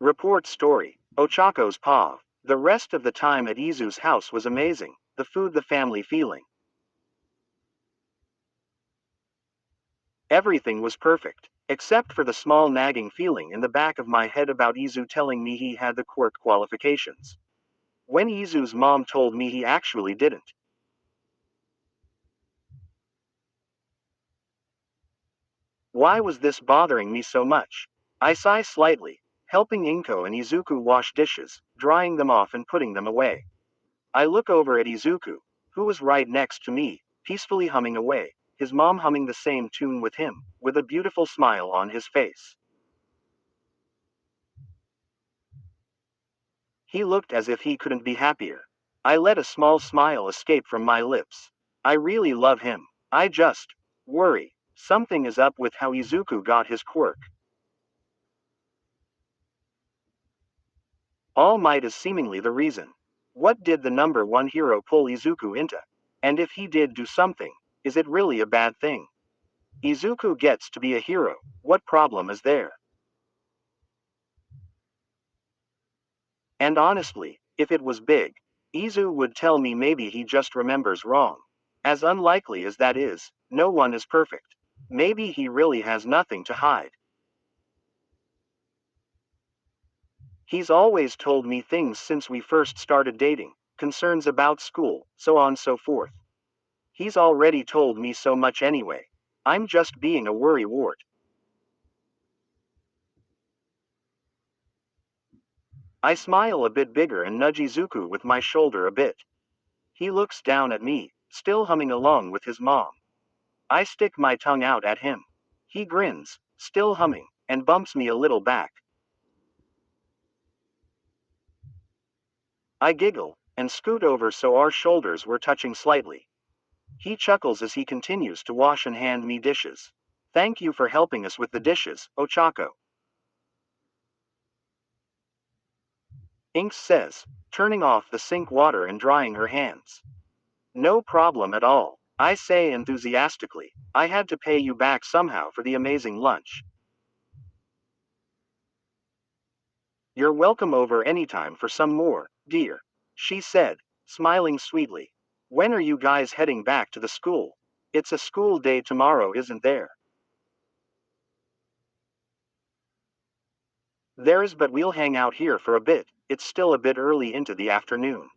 Report story. Ochako's POV. The rest of the time at Izu's house was amazing. The food, the family feeling. Everything was perfect, except for the small nagging feeling in the back of my head about Izu telling me he had the quirk qualifications. When Izu's mom told me he actually didn't. Why was this bothering me so much? I sigh slightly, helping Inko and Izuku wash dishes, drying them off and putting them away. I look over at Izuku, who was right next to me, peacefully humming away, his mom humming the same tune with him, with a beautiful smile on his face. He looked as if he couldn't be happier. I let a small smile escape from my lips. I really love him. I just worry. Something is up with how Izuku got his quirk. All Might is seemingly the reason. What did the number one hero pull Izuku into? And if he did do something, is it really a bad thing? Izuku gets to be a hero. What problem is there? And honestly, if it was big, Izu would tell me maybe he just remembers wrong. As unlikely as that is, no one is perfect. Maybe he really has nothing to hide. He's always told me things since we first started dating, concerns about school, so on so forth. He's already told me so much anyway. I'm just being a worrywart. I smile a bit bigger and nudge Izuku with my shoulder a bit. He looks down at me, still humming along with his mom. I stick my tongue out at him. He grins, still humming, and bumps me a little back. I giggle, and scoot over so our shoulders were touching slightly. He chuckles as he continues to wash and hand me dishes. Thank you for helping us with the dishes, Ochako. Inks says, turning off the sink water and drying her hands. No problem at all, I say enthusiastically. I had to pay you back somehow for the amazing lunch. You're welcome over anytime for some more, dear, she said, smiling sweetly. When are you guys heading back to the school? It's a school day tomorrow, isn't there? There's, but we'll hang out here for a bit. It's still a bit early into the afternoon.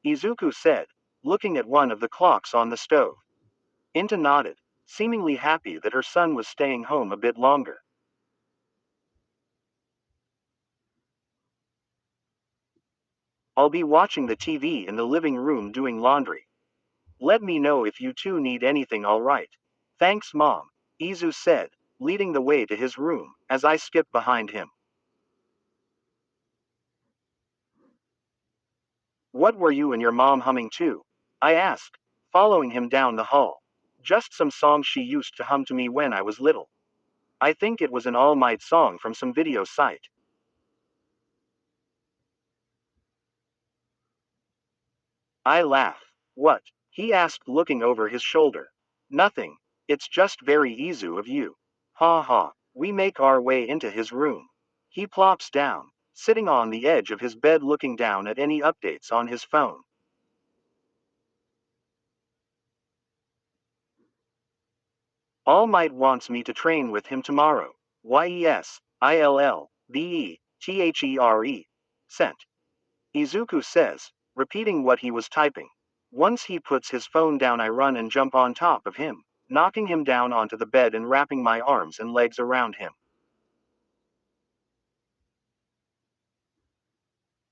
Izuku said, looking at one of the clocks on the stove. Inta nodded, seemingly happy that her son was staying home a bit longer. I'll be watching the TV in the living room doing laundry. Let me know if you two need anything, alright. Thanks, Mom, Izu said, leading the way to his room, as I skipped behind him. What were you and your mom humming to? I asked, following him down the hall. Just some song she used to hum to me when I was little. I think it was an All Might song from some video site. I laugh. What? He asked, looking over his shoulder. Nothing. It's just very Izu of you. Ha ha. We make our way into his room. He plops down, sitting on the edge of his bed looking down at any updates on his phone. All Might wants me to train with him tomorrow. YesIllBethere. Sent. Izuku says, repeating what he was typing. Once he puts his phone down, I run and jump on top of him, knocking him down onto the bed and wrapping my arms and legs around him.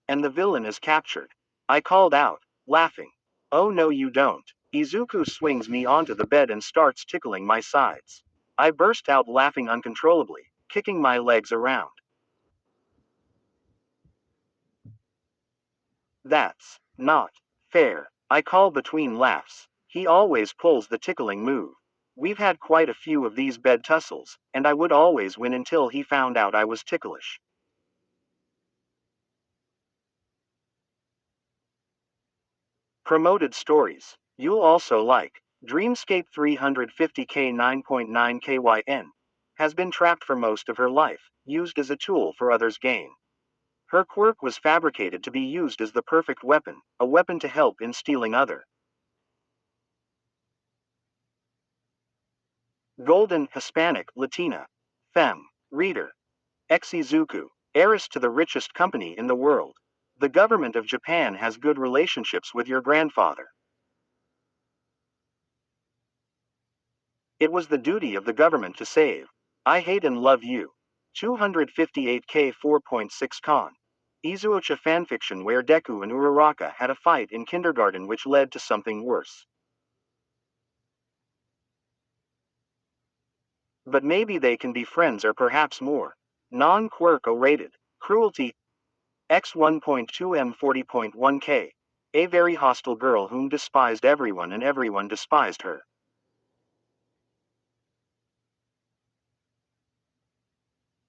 And the villain is captured. I called out, laughing. Oh no, you don't. Izuku swings me onto the bed and starts tickling my sides. I burst out laughing uncontrollably, kicking my legs around. That's not fair, I call between laughs. He always pulls the tickling move. We've had quite a few of these bed tussles, and I would always win until he found out I was ticklish. Promoted stories. You'll also like Dreamscape 350K 9.9 KYN has been trapped for most of her life, used as a tool for others' gain. Her quirk was fabricated to be used as the perfect weapon, a weapon to help in stealing other. Golden, Hispanic, Latina. Femme. Reader. Izuku, heiress to the richest company in the world. The government of Japan has good relationships with your grandfather. It was the duty of the government to save. I hate and love you. 258K 4.6 Con. IzuOcha fanfiction where Deku and Uraraka had a fight in kindergarten which led to something worse. But maybe they can be friends or perhaps more. Non-quirk rated. Cruelty. X 1.2M 40.1K. A very hostile girl whom despised everyone and everyone despised her.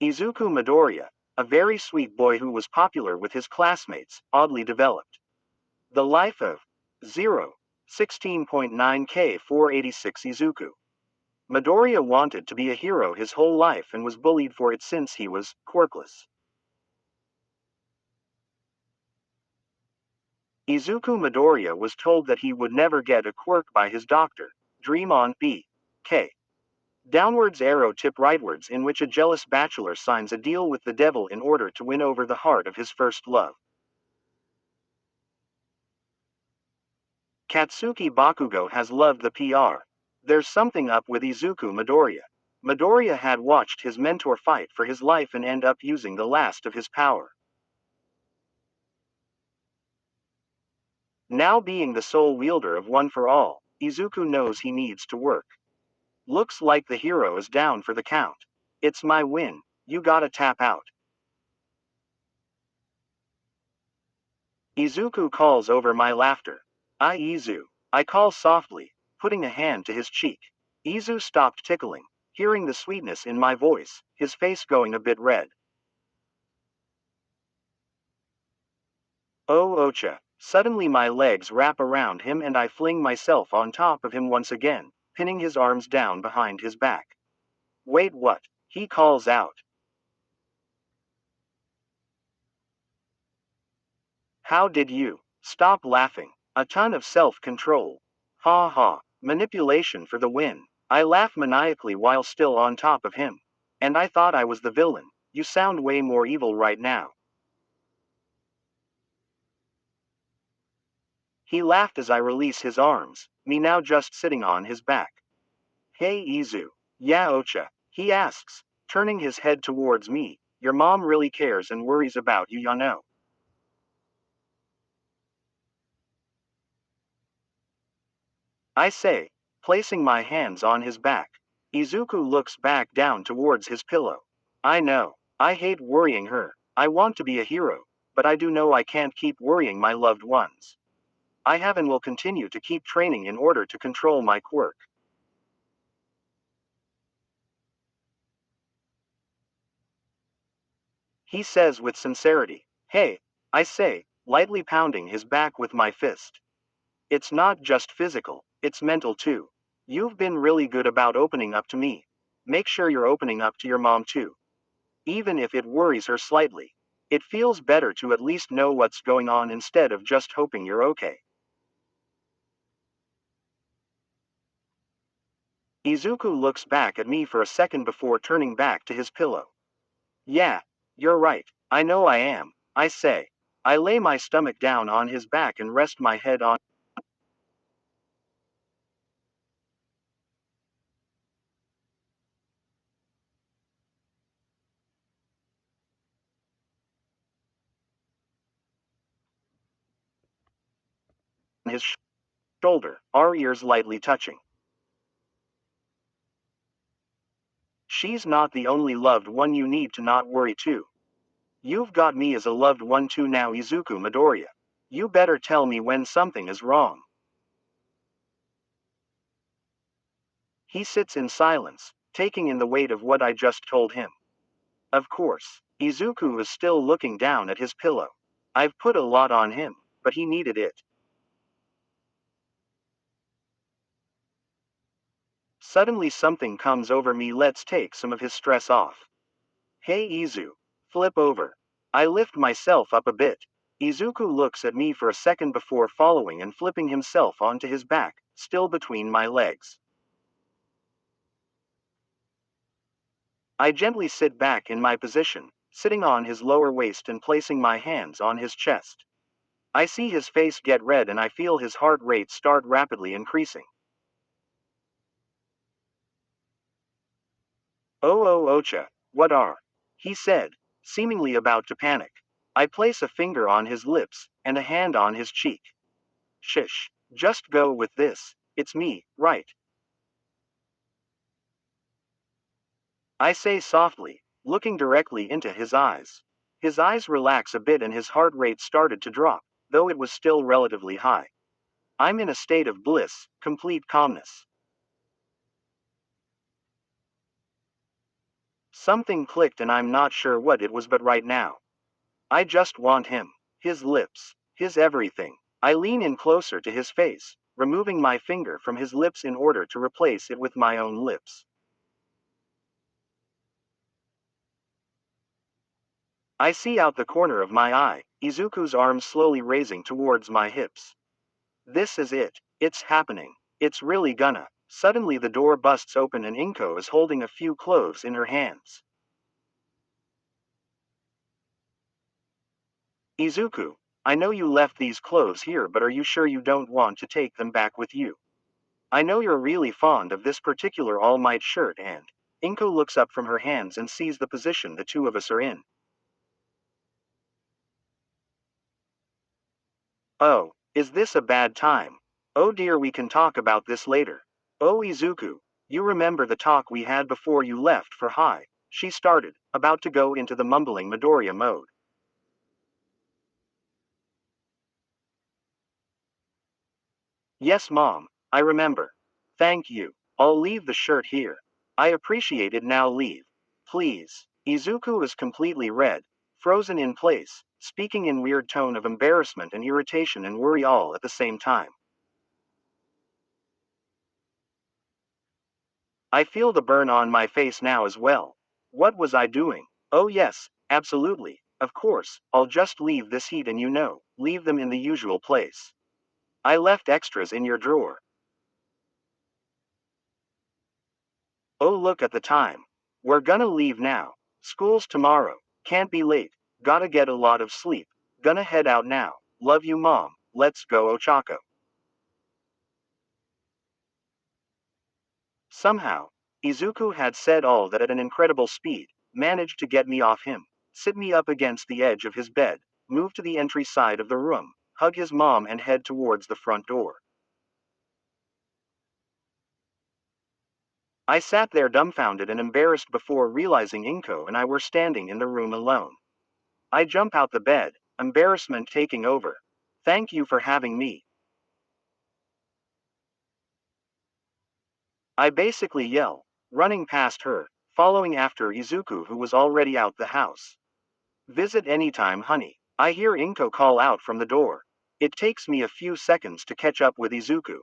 Izuku Midoriya, a very sweet boy who was popular with his classmates, oddly developed. The life of 0. 16.9K 486 Izuku. Midoriya wanted to be a hero his whole life and was bullied for it since he was quirkless. Izuku Midoriya was told that he would never get a quirk by his doctor. Dream on B. K. Downwards arrow tip rightwards in which a jealous bachelor signs a deal with the devil in order to win over the heart of his first love. Katsuki Bakugo has loved the PR. There's something up with Izuku Midoriya. Midoriya had watched his mentor fight for his life and end up using the last of his power. Now being the sole wielder of One for All, Izuku knows he needs to work. Looks like the hero is down for the count. It's my win, you gotta tap out. Izuku calls over my laughter. Izu. I call softly, putting a hand to his cheek. Izu stopped tickling, hearing the sweetness in my voice, his face going a bit red. Oh Ocha. Suddenly my legs wrap around him and I fling myself on top of him once again, pinning his arms down behind his back. Wait, what? He calls out. How did you? Stop laughing. A ton of self-control. Ha ha. Manipulation for the win. I laugh maniacally while still on top of him. And I thought I was the villain. You sound way more evil right now. He laughed as I release his arms, me now just sitting on his back. Hey Izu. Yeah Ocha. He asks, turning his head towards me. Your mom really cares and worries about you, ya know. I say, placing my hands on his back. Izuku looks back down towards his pillow. I know, I hate worrying her. I want to be a hero, but I do know I can't keep worrying my loved ones. I have and will continue to keep training in order to control my quirk. He says with sincerity. Hey, I say, lightly pounding his back with my fist. It's not just physical, it's mental too. You've been really good about opening up to me. Make sure you're opening up to your mom too. Even if it worries her slightly. It feels better to at least know what's going on instead of just hoping you're okay. Izuku looks back at me for a second before turning back to his pillow. Yeah, you're right, I know I am, I say. I lay my stomach down on his back and rest my head on his shoulder, our ears lightly touching. She's not the only loved one you need to not worry too. You've got me as a loved one too now, Izuku Midoriya. You better tell me when something is wrong. He sits in silence, taking in the weight of what I just told him. Of course, Izuku is still looking down at his pillow. I've put a lot on him, but he needed it. Suddenly something comes over me, let's take some of his stress off. Hey Izu. Flip over. I lift myself up a bit. Izuku looks at me for a second before following and flipping himself onto his back, still between my legs. I gently sit back in my position, sitting on his lower waist and placing my hands on his chest. I see his face get red and I feel his heart rate start rapidly increasing. Oh, Ocha, what are? He said, seemingly about to panic. I place a finger on his lips, and a hand on his cheek. Shish, just go with this, it's me, right? I say softly, looking directly into his eyes. His eyes relax a bit and his heart rate started to drop, though it was still relatively high. I'm in a state of bliss, complete calmness. Something clicked and I'm not sure what it was, but right now, I just want him. His lips. His everything. I lean in closer to his face, removing my finger from his lips in order to replace it with my own lips. I see out the corner of my eye, Izuku's arms slowly raising towards my hips. This is it. It's happening. It's really gonna. Suddenly the door busts open and Inko is holding a few clothes in her hands. Izuku, I know you left these clothes here, but are you sure you don't want to take them back with you? I know you're really fond of this particular All Might shirt and Inko looks up from her hands and sees the position the two of us are in. Oh, is this a bad time? Oh dear, we can talk about this later. Oh Izuku, you remember the talk we had before you left for high? She started, about to go into the mumbling Midoriya mode. Yes mom, I remember. Thank you. I'll leave the shirt here. I appreciate it, now leave. Please. Izuku is completely red, frozen in place, speaking in weird tone of embarrassment and irritation and worry all at the same time. I feel the burn on my face now as well. What was I doing? Oh yes, absolutely. Of course, I'll just leave this heat and leave them in the usual place. I left extras in your drawer. Oh, look at the time. We're gonna leave now. School's tomorrow. Can't be late. Gotta get a lot of sleep. Gonna head out now. Love you, mom. Let's go, Ochako. Somehow, Izuku had said all that at an incredible speed, managed to get me off him, sit me up against the edge of his bed, move to the entry side of the room, hug his mom, and head towards the front door. I sat there dumbfounded and embarrassed before realizing Inko and I were standing in the room alone. I jump out the bed, embarrassment taking over. Thank you for having me. I basically yell, running past her, following after Izuku, who was already out the house. Visit anytime, honey. I hear Inko call out from the door. It takes me a few seconds to catch up with Izuku.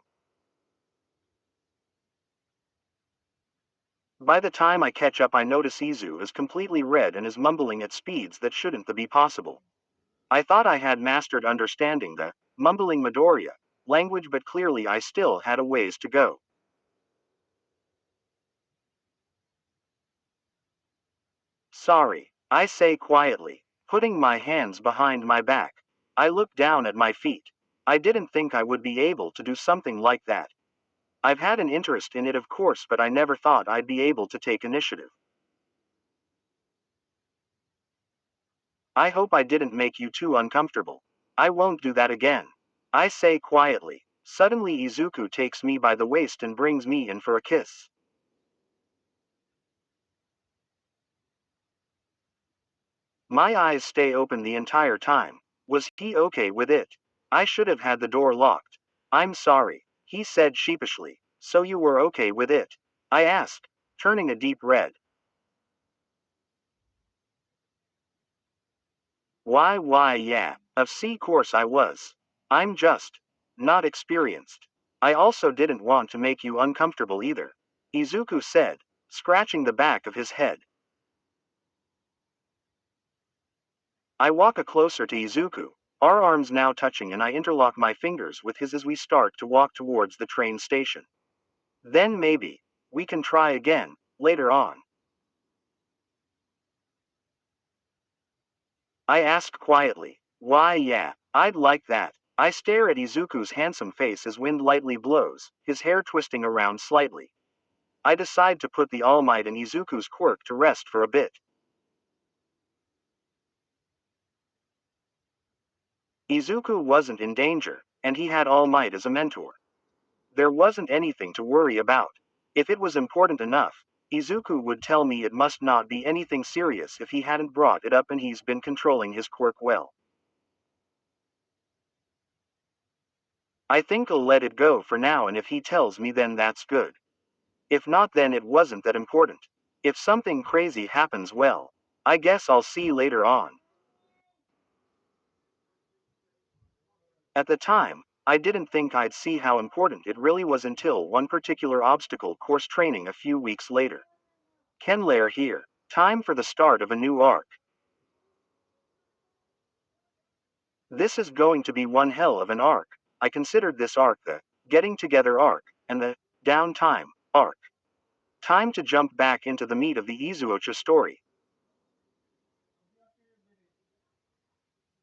By the time I catch up, I notice Izu is completely red and is mumbling at speeds that shouldn't be possible. I thought I had mastered understanding the mumbling Midoriya language, but clearly I still had a ways to go. Sorry, I say quietly, putting my hands behind my back. I look down at my feet. I didn't think I would be able to do something like that. I've had an interest in it, of course, but I never thought I'd be able to take initiative. I hope I didn't make you too uncomfortable. I won't do that again. I say quietly. Suddenly, Izuku takes me by the waist and brings me in for a kiss. My eyes stay open the entire time. Was he okay with it? I should have had the door locked. I'm sorry, he said sheepishly. So you were okay with it? I asked, turning a deep red. Yeah, of course I was. I'm just not experienced. I also didn't want to make you uncomfortable either, Izuku said, scratching the back of his head. I walk a closer to Izuku, our arms now touching, and I interlock my fingers with his as we start to walk towards the train station. Then maybe, we can try again, later on. I ask quietly. Why, yeah, I'd like that. I stare at Izuku's handsome face as wind lightly blows, his hair twisting around slightly. I decide to put the All Might in Izuku's quirk to rest for a bit. Izuku wasn't in danger, and he had All Might as a mentor. There wasn't anything to worry about. If it was important enough, Izuku would tell me. It must not be anything serious if he hadn't brought it up and he's been controlling his quirk well. I think I'll let it go for now, and if he tells me, then that's good. If not, then it wasn't that important. If something crazy happens, well, I guess I'll see later on. At the time, I didn't think I'd see how important it really was until one particular obstacle course training a few weeks later. Kenlair here. Time for the start of a new arc. This is going to be one hell of an arc. I considered this arc the getting together arc, and the downtime arc. Time to jump back into the meat of the IzuOcha story.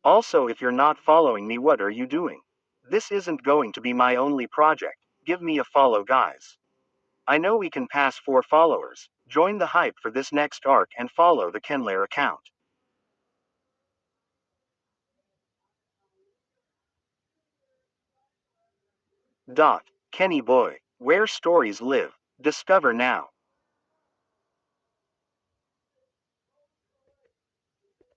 Also, if you're not following me, what are you doing? This isn't going to be my only project. Give me a follow, guys. I know we can pass 4 followers. Join the hype for this next arc and follow the Kenlair account. Kenny boy, where stories live. Discover now.